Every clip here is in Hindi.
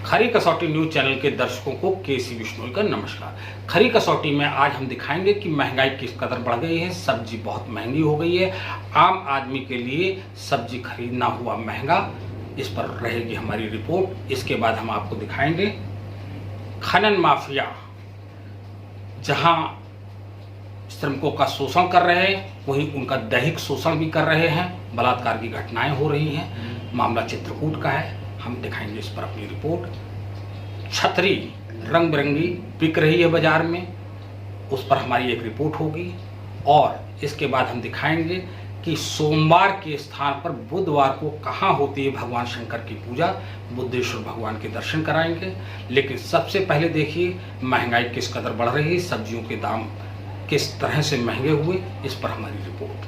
खरी कसौटी न्यूज चैनल के दर्शकों को केसी बिश्नोई का नमस्कार। खरी कसौटी में आज हम दिखाएंगे कि महंगाई किस कदर बढ़ गई है। सब्जी बहुत महंगी हो गई है। आम आदमी के लिए सब्जी खरीदना हुआ महंगा। इस पर रहेगी हमारी रिपोर्ट। इसके बाद हम आपको दिखाएंगे खनन माफिया जहां श्रमिकों का शोषण कर रहे हैं, वहीं उनका दैहिक शोषण भी कर रहे हैं। बलात्कार की घटनाएं हो रही हैं। मामला चित्रकूट का है। हम दिखाएंगे इस पर अपनी रिपोर्ट। छतरी रंग बिरंगी बिक रही है बाजार में, उस पर हमारी एक रिपोर्ट होगी। और इसके बाद हम दिखाएंगे कि सोमवार के स्थान पर बुधवार को कहाँ होती है भगवान शंकर की पूजा। बुद्धेश्वर भगवान के दर्शन कराएंगे। लेकिन सबसे पहले देखिए महंगाई किस कदर बढ़ रही है, सब्जियों के दाम किस तरह से महंगे हुए, इस पर हमारी रिपोर्ट।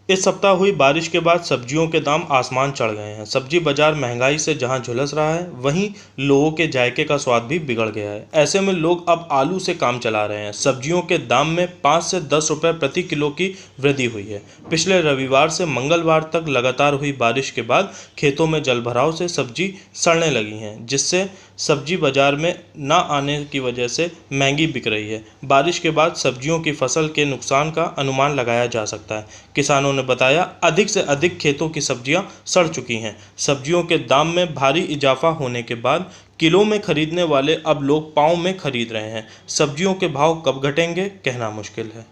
इस सप्ताह हुई बारिश के बाद सब्जियों के दाम आसमान चढ़ गए हैं। सब्जी बाजार महंगाई से जहां झुलस रहा है, वहीं लोगों के जायके का स्वाद भी बिगड़ गया है। ऐसे में लोग अब आलू से काम चला रहे हैं। सब्जियों के दाम में 5 से 10 रुपये प्रति किलो की वृद्धि हुई है। पिछले रविवार से मंगलवार तक लगातार हुई बारिश के बाद खेतों में जलभराव से सब्जी सड़ने लगी हैं, जिससे सब्जी बाजार में न आने की वजह से महंगी बिक रही है। बारिश के बाद सब्जियों की फसल के नुकसान का अनुमान लगाया जा सकता है। किसानों ने बताया अधिक से अधिक खेतों की सब्जियां सड़ चुकी हैं। सब्जियों के दाम में भारी इजाफा होने के बाद किलो में खरीदने वाले अब लोग पाँव में खरीद रहे हैं। सब्जियों के भाव कब घटेंगे कहना मुश्किल है।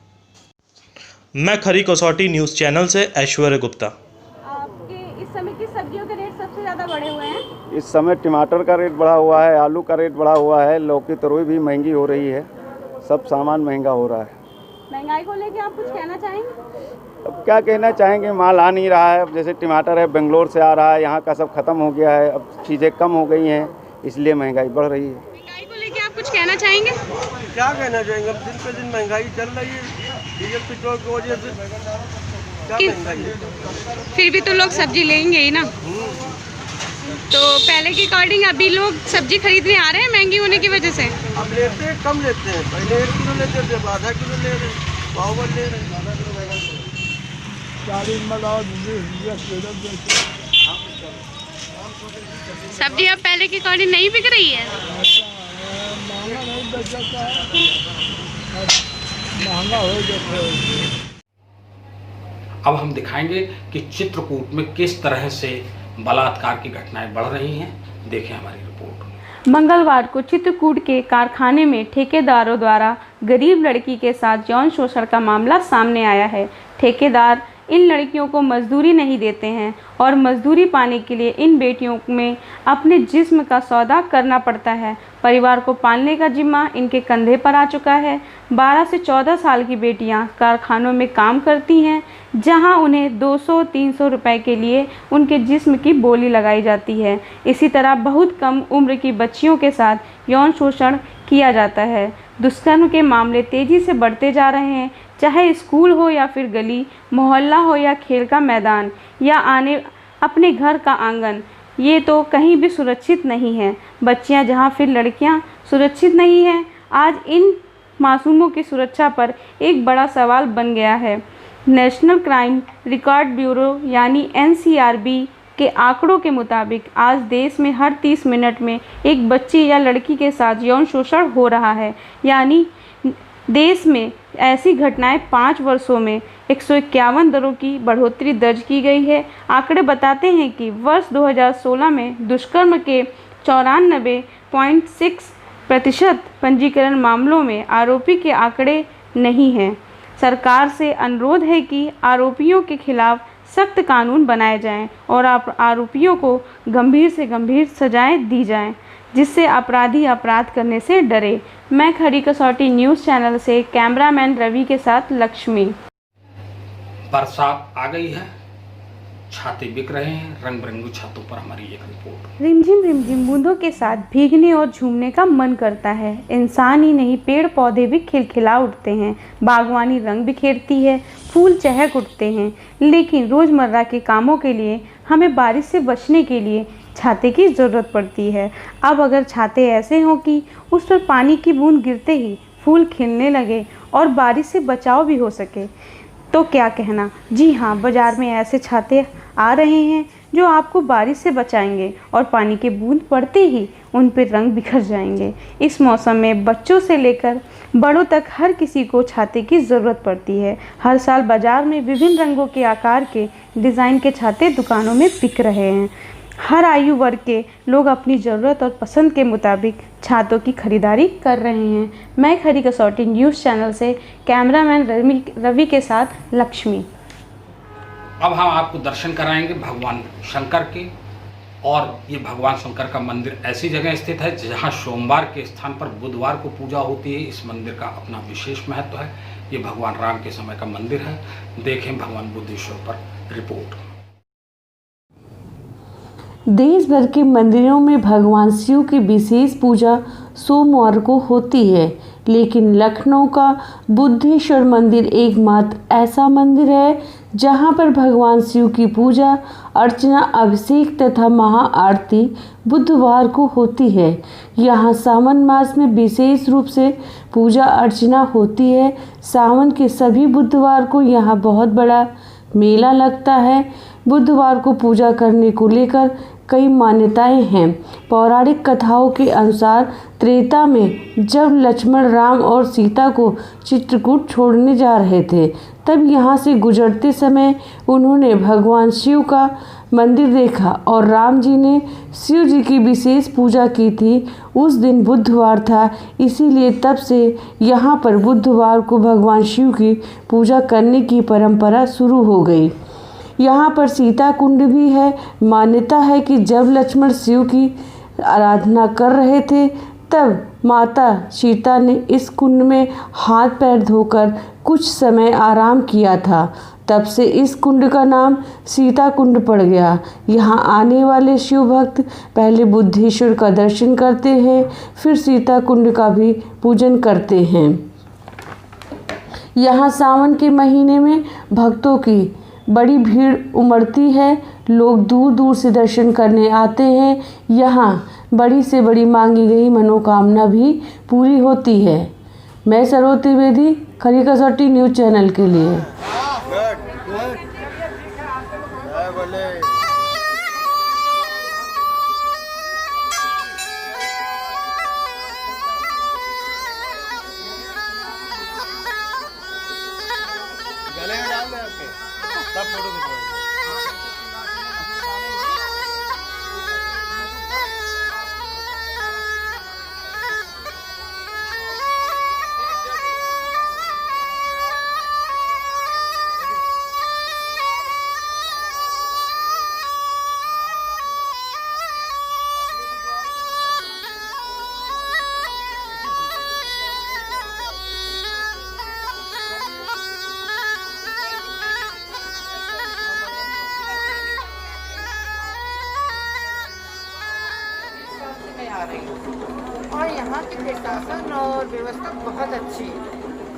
मैं खरी कसौटी न्यूज़ चैनल से ऐश्वर्य गुप्ता। आपके इस समय किस सब्जियों के रेट सबसे ज़्यादा बढ़े हुए हैं? इस समय टमाटर का रेट बढ़ा हुआ है, आलू का रेट बढ़ा हुआ है, लौकी तरोई भी महंगी हो रही है। सब सामान महंगा हो रहा है। महंगाई को लेके आप कुछ कहना चाहेंगे? अब क्या कहना चाहेंगे, माल आ नहीं रहा है। अब जैसे टमाटर है बेंगलोर से आ रहा है, यहाँ का सब खत्म हो गया है। अब चीज़ें कम हो गई हैं, इसलिए महंगाई बढ़ रही है। महंगाई को लेके आप कुछ कहना चाहेंगे? क्या कहना चाहेंगे, अब दिन पे दिन महंगाई चल रही है। डीजल पेट्रोल की वजह से क्या महंगाई है। फिर भी तो लोग सब्जी लेंगे ही ना। तो पहले के अकॉर्डिंग अभी लोग सब्जी खरीदने आ रहे हैं महंगी होने की वजह से? अब लेते हैं, कम लेते हैं। पहले 1 किलो लेते थे, अब आधा किलो ले रहे हैं। पाव भर ले रहे हैं। सब्जी अब पहले के अकॉर्डिंग नहीं बिक रही है। अब हम दिखाएंगे कि चित्रकूट में किस तरह से बलात्कार की घटनाएं बढ़ रही हैं। देखें हमारी रिपोर्ट। मंगलवार को चित्रकूट के कारखाने में ठेकेदारों द्वारा गरीब लड़की के साथ यौन शोषण का मामला सामने आया है। ठेकेदार इन लड़कियों को मजदूरी नहीं देते हैं और मजदूरी पाने के लिए इन बेटियों में अपने जिस्म का सौदा करना पड़ता है। परिवार को पालने का जिम्मा इनके कंधे पर आ चुका है। 12 से 14 साल की बेटियां कारखानों में काम करती हैं, जहां उन्हें 200-300 रुपए के लिए उनके जिस्म की बोली लगाई जाती है। इसी तरह बहुत कम उम्र की बच्चियों के साथ यौन शोषण किया जाता है। दुष्कर्म के मामले तेज़ी से बढ़ते जा रहे हैं, चाहे स्कूल हो या फिर गली मोहल्ला हो या खेल का मैदान या अपने घर का आंगन, ये तो कहीं भी सुरक्षित नहीं है। बच्चियां जहां फिर लड़कियां सुरक्षित नहीं हैं। आज इन मासूमों की सुरक्षा पर एक बड़ा सवाल बन गया है। नेशनल क्राइम रिकॉर्ड ब्यूरो यानी NCRB के आंकड़ों के मुताबिक आज देश में हर 30 मिनट में एक बच्ची या लड़की के साथ यौन शोषण हो रहा है। यानी देश में ऐसी घटनाएं 5 वर्षों में 151 दरों की बढ़ोतरी दर्ज की गई है। आंकड़े बताते हैं कि वर्ष 2016 में दुष्कर्म के 94.6% पंजीकरण मामलों में आरोपी के आंकड़े नहीं हैं। सरकार से अनुरोध है कि आरोपियों के खिलाफ सख्त कानून बनाए जाएं और आरोपियों को गंभीर से गंभीर सजाएं दी जाएं, जिससे अपराधी अपराध करने से डरे। मैं खरी कसौटी न्यूज़ चैनल से कैमरामैन रवि के साथ लक्ष्मी। बरसात आ गई है, छाते बिक रहे हैं। रंग बिरंगी छातों पर हमारी एक रिपोर्ट। रिमझिम बूंदों के साथ भीगने और झूमने का मन करता है। इंसान ही नहीं, पेड़ पौधे भी खिलखिला उठते हैं। बागवानी रंग बिखेरती है, फूल चहक उठते हैं। लेकिन रोज़मर्रा के कामों के लिए हमें बारिश से बचने के लिए छाते की ज़रूरत पड़ती है। अब अगर छाते ऐसे हों कि उस पर पानी की बूंद गिरते ही फूल खिलने लगे और बारिश से बचाव भी हो सके, तो क्या कहना। जी हाँ, बाज़ार में ऐसे छाते आ रहे हैं जो आपको बारिश से बचाएंगे और पानी के बूंद पड़ते ही उन पर रंग बिखर जाएंगे। इस मौसम में बच्चों से लेकर बड़ों तक हर किसी को छाते की ज़रूरत पड़ती है। हर साल बाज़ार में विभिन्न रंगों के आकार के डिज़ाइन के छाते दुकानों में बिक रहे हैं। हर आयु वर्ग के लोग अपनी ज़रूरत और पसंद के मुताबिक छातों की खरीदारी कर रहे हैं। मैं खरी कसौटी न्यूज़ चैनल से कैमरामैन रवि के साथ लक्ष्मी। अब हम आपको दर्शन कराएंगे भगवान शंकर के। और ये भगवान शंकर का मंदिर ऐसी जगह स्थित है जहाँ सोमवार के स्थान पर बुधवार को पूजा होती है। इस मंदिर का अपना विशेष महत्व है। ये भगवान राम के समय का मंदिर है। देखें भगवान बुद्धेश्वर पर रिपोर्ट। देश भर के मंदिरों में भगवान शिव की विशेष पूजा सोमवार को होती है, लेकिन लखनऊ का बुद्धेश्वर मंदिर एकमात्र ऐसा मंदिर है जहां पर भगवान शिव की पूजा अर्चना, अभिषेक तथा महाआरती बुधवार को होती है। यहां सावन मास में विशेष रूप से पूजा अर्चना होती है। सावन के सभी बुधवार को यहां बहुत बड़ा मेला लगता है। बुधवार को पूजा करने को लेकर कई मान्यताएं हैं। पौराणिक कथाओं के अनुसार त्रेता में जब लक्ष्मण राम और सीता को चित्रकूट छोड़ने जा रहे थे, तब यहाँ से गुजरते समय उन्होंने भगवान शिव का मंदिर देखा और राम जी ने शिव जी की विशेष पूजा की थी। उस दिन बुधवार था, इसीलिए तब से यहाँ पर बुधवार को भगवान शिव की पूजा करने की परंपरा शुरू हो गई। यहाँ पर सीता कुंड भी है। मान्यता है कि जब लक्ष्मण शिव की आराधना कर रहे थे, तब माता सीता ने इस कुंड में हाथ पैर धोकर कुछ समय आराम किया था। तब से इस कुंड का नाम सीता कुंड पड़ गया। यहाँ आने वाले शिव भक्त पहले बुद्धेश्वर का दर्शन करते हैं, फिर सीता कुंड का भी पूजन करते हैं। यहाँ सावन के महीने में भक्तों की बड़ी भीड़ उमड़ती है। लोग दूर दूर से दर्शन करने आते हैं। यहाँ बड़ी से बड़ी मांगी गई मनोकामना भी पूरी होती है। मैं सरोज त्रिवेदी, खरी कसौटी न्यूज़ चैनल के लिए। और यहाँ की प्रशासन और व्यवस्था बहुत अच्छी है।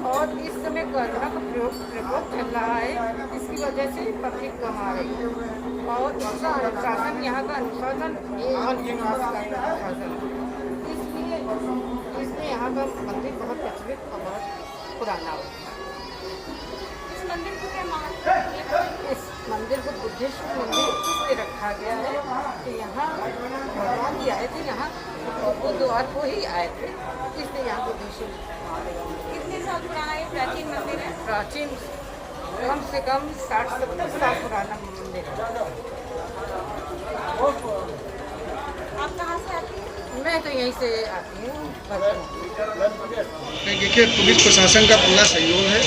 और इस समय कोरोना का प्रकोप चल रहा है, इसकी वजह से पब्लिक कम आ रही है। और उसका अनुशासन, यहाँ का अनुशासन इसलिए यहाँ का मंदिर बहुत प्रचलित और बहुत पुराना है। इस मंदिर को बुद्धेश्वर मंदिर इसलिए रखा गया है कि यहाँ भगवान जी आए थे, यहाँ बुधवार को ही आए थे, इसलिए यहाँ बुद्धेश्वर। कितने साल पुराना ये प्राचीन मंदिर है? प्राचीन कम से कम 60-70 साल पुराना मंदिर है। आप कहाँ से आती हैं? मैं तो यहीं से आती हूँ। देखिए, पुलिस प्रशासन का पूरा सहयोग है।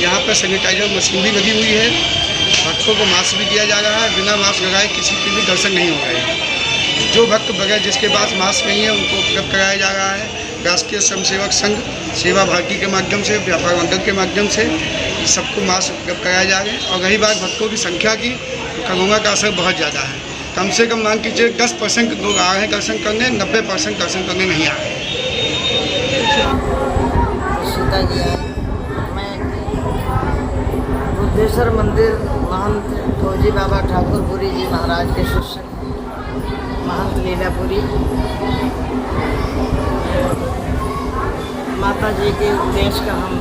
यहाँ पर सैनिटाइजर मशीन भी लगी हुई है। भक्तों को मास्क भी दिया जा रहा है। बिना मास्क लगाए किसी के भी दर्शन नहीं हो रहे हैं। जो भक्त बगैर जिसके पास मास्क नहीं है उनको उपलब्ध कराया जा रहा है। राष्ट्रीय स्वयंसेवक संघ सेवा भारती के माध्यम से, व्यापार मंडल के माध्यम से सबको मास्क उपलब्ध कराए जा रहे हैं। और रही बात भक्तों की संख्या की, तो कोरोना का असर बहुत ज़्यादा है। कम से कम मान कीजिए 10% लोग आ रहे हैं दर्शन करने, 90% दर्शन करने नहीं आ रहे हैं। सीता जी हैं। मैं बुद्धेश्वर मंदिर महंत फौजी बाबा ठाकुरपुरी जी महाराज के शिष्य महंत लीलापुरी। माता जी के उपदेश का हम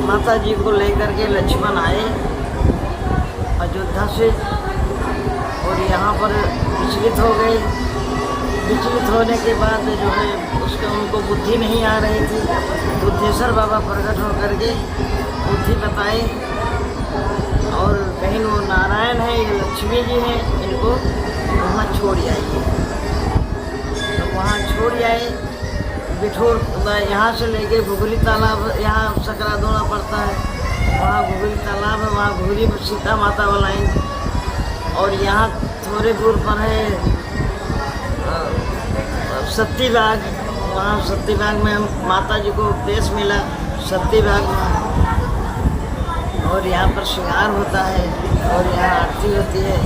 माता जी को लेकर के लक्ष्मण आए सुविधा से, और यहाँ पर विचलित हो गए। विचलित होने के बाद जो है उसका उनको बुद्धि नहीं आ रही थी। बुद्धेश्वर बाबा प्रकट होकर के बुद्धि बताए, और कहीं वो नारायण है, ये लक्ष्मी जी हैं, इनको वहाँ छोड़ आइए। तो वहाँ छोड़ आए। बिठूर यहाँ से लेके घुघरी तालाब, यहाँ सकरा धोना पड़ता है, वहाँ घुघरी तालाब है, वहाँ घुघरी सीता माता वाला, और यहाँ थोड़े दूर पर है सत्ती बाग। वहाँ सत्ती बाग में माता जी को उपदेश मिला, सत्ती बाग में, और यहाँ पर श्रृंगार होता है, और यहाँ आरती होती है,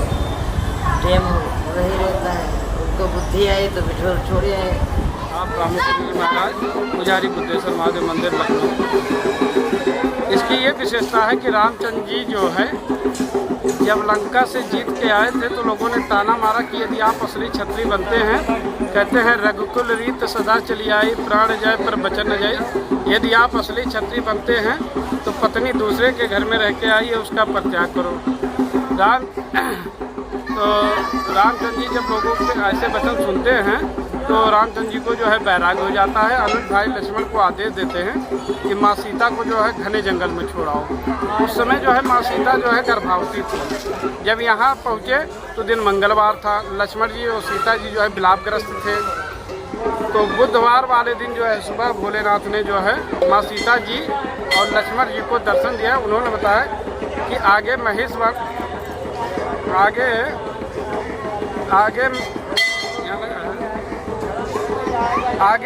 टेम वही रहता है। उनको बुद्धि आई तो बिठोर छोड़े आए। आप रामेश्वर महाराज पुजारी बुद्धेश्वर महादेव मंदिर लखनऊ। इसकी ये विशेषता है कि रामचंद्र जी जो है जब लंका से जीत के आए थे तो लोगों ने ताना मारा कि यदि आप असली क्षत्रिय बनते हैं, कहते हैं रघुकुल रीत सदा चली आई, प्राण जाए पर बचन न जाए। यदि आप असली क्षत्रिय बनते हैं तो पत्नी दूसरे के घर में रह के आई है, उसका परित्याग करो। रामचंद्र जी जब लोगों के ऐसे वचन सुनते हैं तो रामचंद्र जी को जो है बैराग हो जाता है। अनुज भाई लक्ष्मण को आदेश देते हैं कि माँ सीता को जो है घने जंगल में छोड़ाओ। उस समय जो है माँ सीता जो है गर्भवती थी। जब यहाँ पहुँचे तो दिन मंगलवार था। लक्ष्मण जी और सीता जी जो है विलापग्रस्त थे। तो बुधवार वाले दिन जो है सुबह भोलेनाथ ने जो है माँ सीता जी और लक्ष्मण जी को दर्शन दिया। उन्होंने बताया कि आगे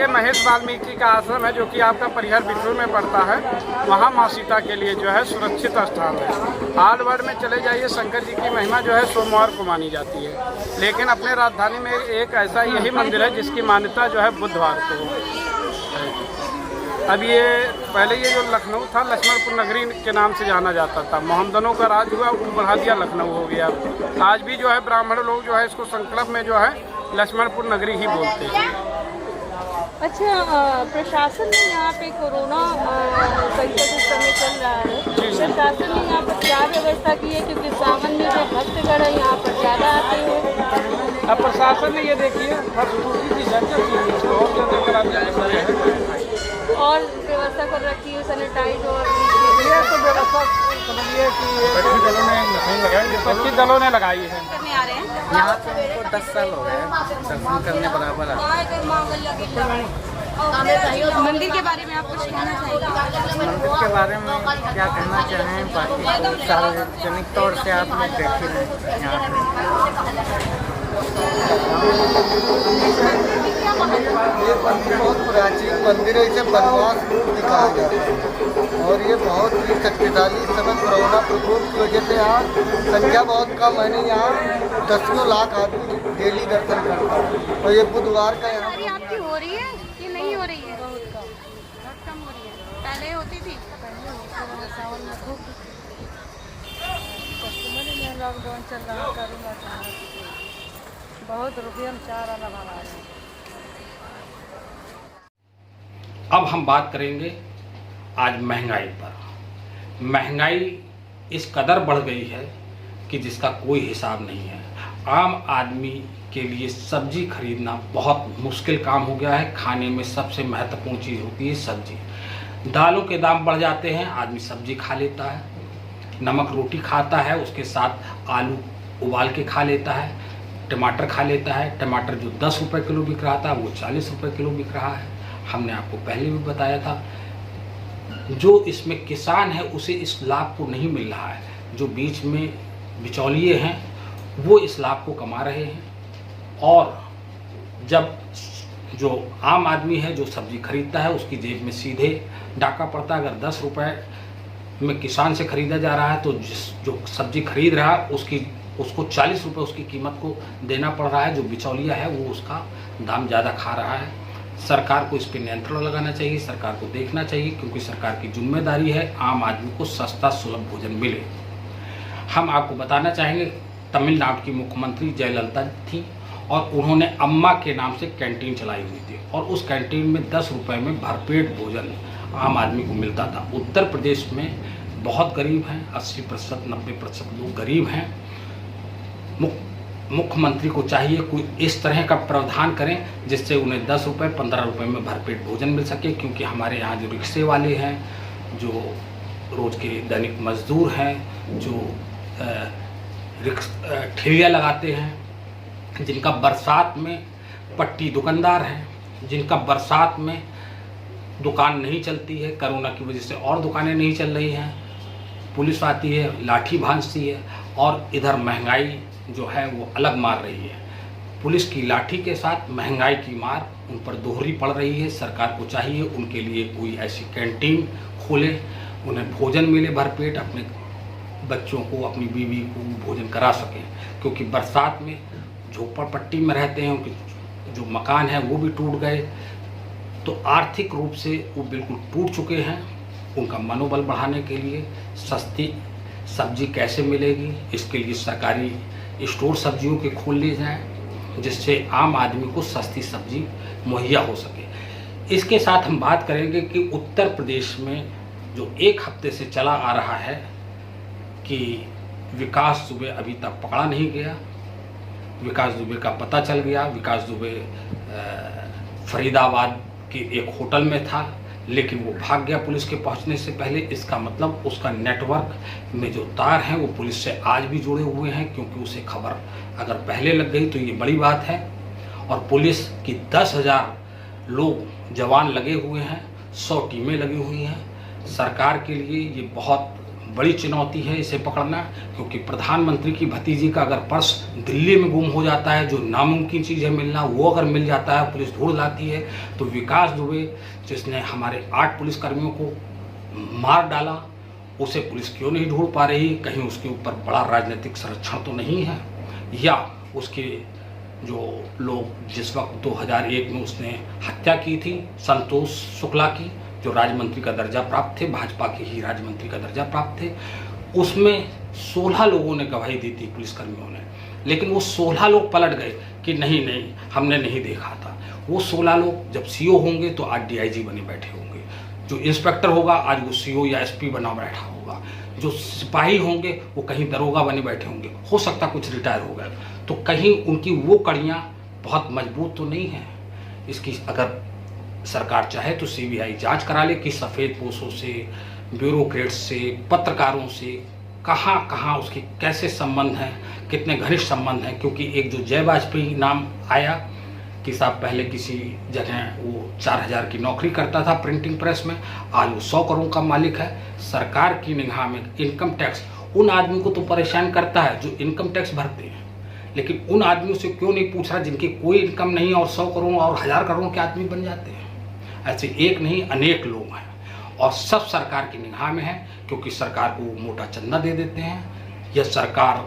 महेश वाल्मीकि का आश्रम है, जो कि आपका परिहर बिठूर में पड़ता है। वहाँ माँ सीता के लिए जो है सुरक्षित स्थान है। आलवड़ में चले जाइए, शंकर जी की महिमा जो है सोमवार को मानी जाती है। लेकिन अपने राजधानी में एक ऐसा यही मंदिर है जिसकी मान्यता जो है बुधवार को है। अब ये पहले ये जो लखनऊ था लक्ष्मणपुर नगरी के नाम से जाना जाता था। मोहम्मदनों का राज हुआ, वो बढ़ा दिया लखनऊ हो गया। आज भी जो है ब्राह्मण लोग जो है इसको संकल्प में जो है लक्ष्मणपुर नगरी ही बोलते हैं। अच्छा, प्रशासन ने यहाँ पे कोरोना संकट इस समय चल रहा है, प्रशासन ने यहाँ पर क्या व्यवस्था की है? क्योंकि सावन में जो भक्तगण है यहाँ पर ज़्यादा आते हैं। अब प्रशासन ने ये देखिए और व्यवस्था कर रखी है, सैनिटाइज और ये तो व्यवस्था समझिए कि 25 दलों ने लगाई है। करने आ रहे हैं यहाँ पे 10 साल हो गए दर्शन करने बराबर मंदिर के बारे में आप कुछ कहना चाहिए? मंदिर के बारे में क्या कहना चाहें, बाकी तो सार्वजनिक तौर से आप लोग देख ही रहे हैं। ये मंदिर बहुत प्राचीन मंदिर है, इसे बनवास रूप दिखाया जाता है, और ये बहुत ही शक्तिशाली इस समय कोरोना प्रकोप की वजह से यहाँ संख्या बहुत कम है। नहीं, यहाँ 10 लाख आदमी डेली दर्शन करता है, और ये बुधवार का यहाँ आपकी हो रही है कि नहीं हो रही है? बहुत कम हो रही है। पहले होती थी? सावन में खूब लॉकडाउन चल रहा है, बहुत रुपये हम चार वाला भरा रहे हैं। अब हम बात करेंगे आज महंगाई पर। महंगाई इस कदर बढ़ गई है कि जिसका कोई हिसाब नहीं है। आम आदमी के लिए सब्जी खरीदना बहुत मुश्किल काम हो गया है। खाने में सबसे महत्वपूर्ण चीज़ होती है सब्जी। दालों के दाम बढ़ जाते हैं, आदमी सब्जी खा लेता है, नमक रोटी खाता है, उसके साथ आलू उबाल के खा लेता है, टमाटर खा लेता है। टमाटर जो 10 रुपये किलो बिक रहा था वो 40 रुपये किलो बिक रहा है। हमने आपको पहले भी बताया था। जो इसमें किसान है उसे इस लाभ को नहीं मिल रहा है। जो बीच में बिचौलिए हैं वो इस लाभ को कमा रहे हैं, और जब जो आम आदमी है जो सब्जी खरीदता है उसकी जेब में सीधे डाका पड़ता है। अगर 10 रुपये में किसान से खरीदा जा रहा है तो जो सब्जी खरीद रहा है उसको 40 रुपये उसकी कीमत को देना पड़ रहा है। जो बिचौलिया है वो उसका दाम ज़्यादा खा रहा है। सरकार को इस पर नियंत्रण लगाना चाहिए, सरकार को देखना चाहिए, क्योंकि सरकार की जिम्मेदारी है आम आदमी को सस्ता सुलभ भोजन मिले। हम आपको बताना चाहेंगे तमिलनाडु की मुख्यमंत्री जयललिता थी और उन्होंने अम्मा के नाम से कैंटीन चलाई हुई थी, और उस कैंटीन में 10 रुपये में भरपेट भोजन आम आदमी को मिलता था। उत्तर प्रदेश में बहुत गरीब हैं, 80% 90% लोग गरीब हैं, मुख्यमंत्री को चाहिए कोई इस तरह का प्रावधान करें जिससे उन्हें 10 रुपये 15 रुपये में भरपेट भोजन मिल सके, क्योंकि हमारे यहाँ जो रिक्शे वाले हैं, जो रोज़ के दैनिक मजदूर हैं, जो ठेलियाँ लगाते हैं, जिनका बरसात में पट्टी दुकानदार हैं, जिनका बरसात में दुकान नहीं चलती है, कोरोना की वजह से और दुकानें नहीं चल रही हैं, पुलिस आती है, लाठी भांजती है, और इधर महंगाई जो है वो अलग मार रही है। पुलिस की लाठी के साथ महंगाई की मार उन पर दोहरी पड़ रही है। सरकार को चाहिए उनके लिए कोई ऐसी कैंटीन खोले, उन्हें भोजन मिले भरपेट, अपने बच्चों को, अपनी बीवी को भोजन करा सकें, क्योंकि बरसात में झोपड़पट्टी में रहते हैं, उनके जो मकान हैं वो भी टूट गए, तो आर्थिक रूप से वो बिल्कुल टूट चुके हैं। उनका मनोबल बढ़ाने के लिए सस्ती सब्जी कैसे मिलेगी, इसके लिए सरकारी स्टोर सब्जियों के खोल लिए जाएँ, जिससे आम आदमी को सस्ती सब्जी मुहैया हो सके। इसके साथ हम बात करेंगे कि उत्तर प्रदेश में जो एक हफ्ते से चला आ रहा है कि विकास दुबे अभी तक पकड़ा नहीं गया। विकास दुबे का पता चल गया। विकास दुबे फरीदाबाद के एक होटल में था, लेकिन वो भाग गया पुलिस के पहुंचने से पहले। इसका मतलब उसका नेटवर्क में जो तार हैं वो पुलिस से आज भी जुड़े हुए हैं, क्योंकि उसे खबर अगर पहले लग गई तो ये बड़ी बात है। और पुलिस की 10,000 लोग जवान लगे हुए हैं, 100 टीमें लगी हुई हैं। सरकार के लिए ये बहुत बड़ी चुनौती है इसे पकड़ना, क्योंकि प्रधानमंत्री की भतीजी का अगर पर्स दिल्ली में गुम हो जाता है, जो नामुमकिन चीज़ है मिलना, वो अगर मिल जाता है, पुलिस ढूंढ लाती है, तो विकास दुबे जिसने हमारे 8 पुलिसकर्मियों को मार डाला, उसे पुलिस क्यों नहीं ढूंढ पा रही? कहीं उसके ऊपर बड़ा राजनीतिक संरक्षण तो नहीं है, या उसके जो लोग जिस वक्त 2001 में उसने हत्या की थी संतोष शुक्ला की, जो राज्य मंत्री का दर्जा प्राप्त थे, भाजपा के ही राज्य मंत्री का दर्जा प्राप्त थे, उसमें 16 लोगों ने गवाही दी थी पुलिसकर्मियों ने, लेकिन वो 16 लोग पलट गए कि नहीं हमने नहीं देखा था। वो 16 लोग जब सीओ होंगे तो आज डीआईजी बने बैठे होंगे, जो इंस्पेक्टर होगा आज वो सीओ या एसपी बना बैठा होगा, जो सिपाही होंगे वो कहीं दरोगा बने बैठे होंगे, हो सकता कुछ रिटायर हो गए, तो कहीं उनकी वो कड़ियाँ बहुत मजबूत तो नहीं हैं। इसकी अगर सरकार चाहे तो सीबीआई जांच करा ले कि सफ़ेद पोशों से, ब्यूरोक्रेट्स से, पत्रकारों से कहाँ उसके कैसे संबंध हैं, कितने घनिष्ठ संबंध हैं। क्योंकि एक जो जय वाजपेयी नाम आया कि साहब पहले किसी जगह वो 4,000 की नौकरी करता था प्रिंटिंग प्रेस में, आज वो 100 करोड़ का मालिक है। सरकार की निगाह में इनकम टैक्स उन आदमी को तो परेशान करता है जो इनकम टैक्स भरते हैं, लेकिन उन आदमियों से क्यों नहीं पूछ रहा जिनकी कोई इनकम नहीं है और 100 करोड़ और 1000 करोड़ के आदमी बन जाते हैं। ऐसे एक नहीं अनेक लोग हैं, और सब सरकार की निगाह में है, क्योंकि सरकार को मोटा चंदा दे देते हैं, या सरकार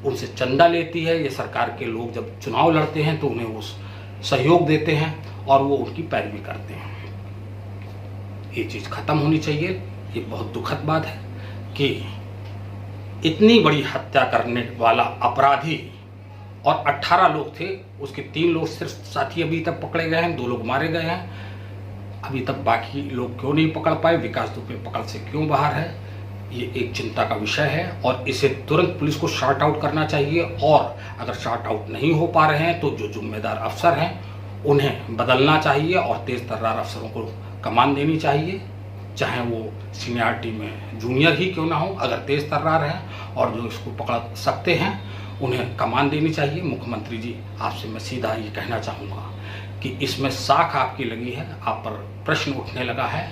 उनसे चंदा लेती है, या सरकार के लोग जब चुनाव लड़ते हैं तो उन्हें वो सहयोग देते हैं और वो उनकी पैरवी करते हैं। ये चीज़ खत्म होनी चाहिए। ये बहुत दुखद बात है कि इतनी बड़ी हत्या करने वाला अपराधी, और 18 लोग थे, उसके 3 लोग सिर्फ साथी अभी तक पकड़े गए हैं, 2 लोग मारे गए हैं। अभी तक बाकी लोग क्यों नहीं पकड़ पाए, विकास दुबे पकड़ से क्यों बाहर है, ये एक चिंता का विषय है। और इसे तुरंत पुलिस को शॉर्ट आउट करना चाहिए, और अगर शॉर्ट आउट नहीं हो पा रहे हैं तो जो जिम्मेदार अफसर हैं उन्हें बदलना चाहिए और तेज तर्रार अफसरों को कमान देनी चाहिए, चाहे वो सीनियरिटी में जूनियर ही क्यों ना हो। अगर तेज तर्रार हैं और जो इसको पकड़ सकते हैं उन्हें कमान देनी चाहिए। मुख्यमंत्री जी, आपसे मैं सीधा ये कहना चाहूँगा कि इसमें साख आपकी लगी है, आप पर प्रश्न उठने लगा है,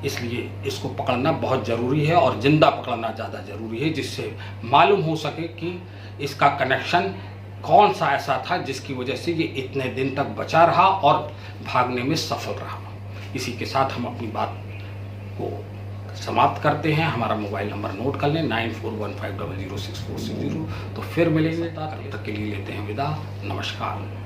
इसलिए इसको पकड़ना बहुत ज़रूरी है और जिंदा पकड़ना ज़्यादा ज़रूरी है, जिससे मालूम हो सके कि इसका कनेक्शन कौन सा ऐसा था जिसकी वजह से ये इतने दिन तक बचा रहा और भागने में सफल रहा। इसी के साथ हम अपनी बात को समाप्त करते हैं। हमारा मोबाइल नंबर नोट कर लें 9415006460। तो फिर मिलेंगे, तब तक के लिए लेते हैं विदा। नमस्कार।